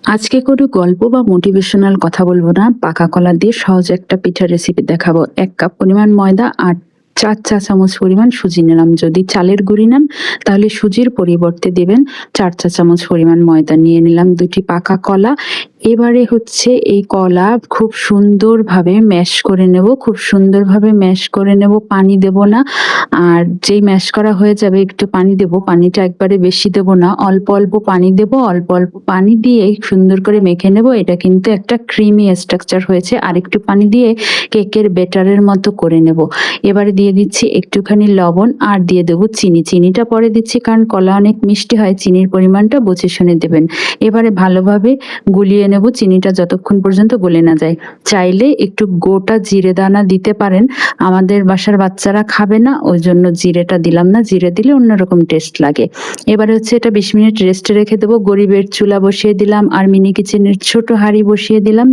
আজকে কোনো গল্প বা মোটিভেশনাল কথা বলবো না। পাকা কলা দিয়ে সহজ একটা পিঠার রেসিপি দেখাবো। ১ কাপ পরিমাণ ময়দা আর ৪ চা চামচ পরিমাণ সুজি নিলাম। যদি চালের গুঁড়ি নেন তাহলে সুজির পরিবর্তে দিবেন ৪ চা চামচ পরিমাণ ময়দা। নিয়ে নিলাম ২ টি পাকা কলা। এবারে হচ্ছে এই কলা খুব সুন্দরভাবে ম্যাশ করে নেব। খুব সুন্দরভাবে ম্যাশ করে নেব, পানি দেব না। আর যেই ম্যাশ করা হয়ে যাবে একটু পানি দেব। পানিটা একবারে বেশি দেব না, অল্প অল্প পানি দেব। অল্প অল্প পানি দিয়ে সুন্দর করে মেখে নেব। এটা কিন্তু একটা ক্রিমি স্ট্রাকচার হয়েছে। আর একটু পানি দিয়ে কেকের ব্যাটারের মতো করে নেব। এবারে দিয়ে দিচ্ছি একটুখানি লবণ আর দিয়ে দেব চিনি। চিনিটা পরে দিচ্ছি কারণ কলা অনেক মিষ্টি হয়, চিনির পরিমাণটা বুঝে শুনে দেবেন। এবারে ভালোভাবে গুলিয়ে নেব চিনিটা যতক্ষণ পর্যন্ত গলে না যায়। চাইলে একটু গোটা জিরে দানা দিতে পারেন। আমাদের বাসার বাচ্চারা খাবে না, ওই জন্য জিরেটা দিলাম না। জিরে দিলে অন্যরকম টেস্ট লাগে। এবারে হচ্ছে এটা ২০ মিনিট রেস্টে রেখে দেবো। গরিবের চুলা বসিয়ে দিলাম আর মিনি কিচেনের ছোট হাঁড়ি বসিয়ে দিলাম।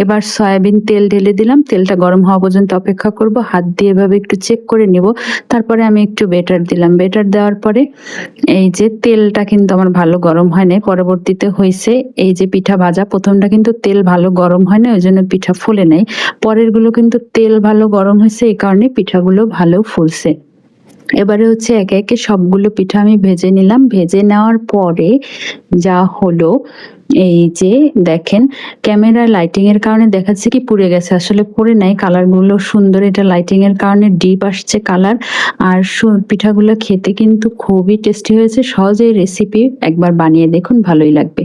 এবার সয়াবিন তেল ঢেলে দিলাম। তেলটা গরম হওয়া পর্যন্ত অপেক্ষা করব। হাত দিয়ে এভাবে একটু চেক করে নেব। তারপরে আমি একটু বেটার দিলাম। বেটার দেওয়ার পরে এই যে তেলটা কিন্তু আমার ভালো গরম হয় নাই, পরবর্তীতে হয়েছে। এই যে পিঠা ভাজা, প্রথমটা কিন্তু তেল ভালো গরম হয় না, ওই জন্য পিঠা ফুলে নাই। পরের গুলো কিন্তু তেল ভালো গরম হয়েছে, এই কারণে পিঠাগুলো ভালো ফুলছে। এবারে হচ্ছে একে একে সবগুলো পিঠা আমি ভেজে নিলাম। ভেজে নেওয়ার পরে যা হলো, এই যে দেখেন, ক্যামেরা লাইটিং এর কারণে দেখাচ্ছে কি পুড়ে গেছে, আসলে পুড়ে নাই। কালার গুলো সুন্দর, এটা লাইটিং এর কারণে ডিপ আসছে কালার। আর পিঠাগুলো খেতে কিন্তু খুবই টেস্টি হয়েছে। সহজে রেসিপি একবার বানিয়ে দেখুন, ভালোই লাগবে।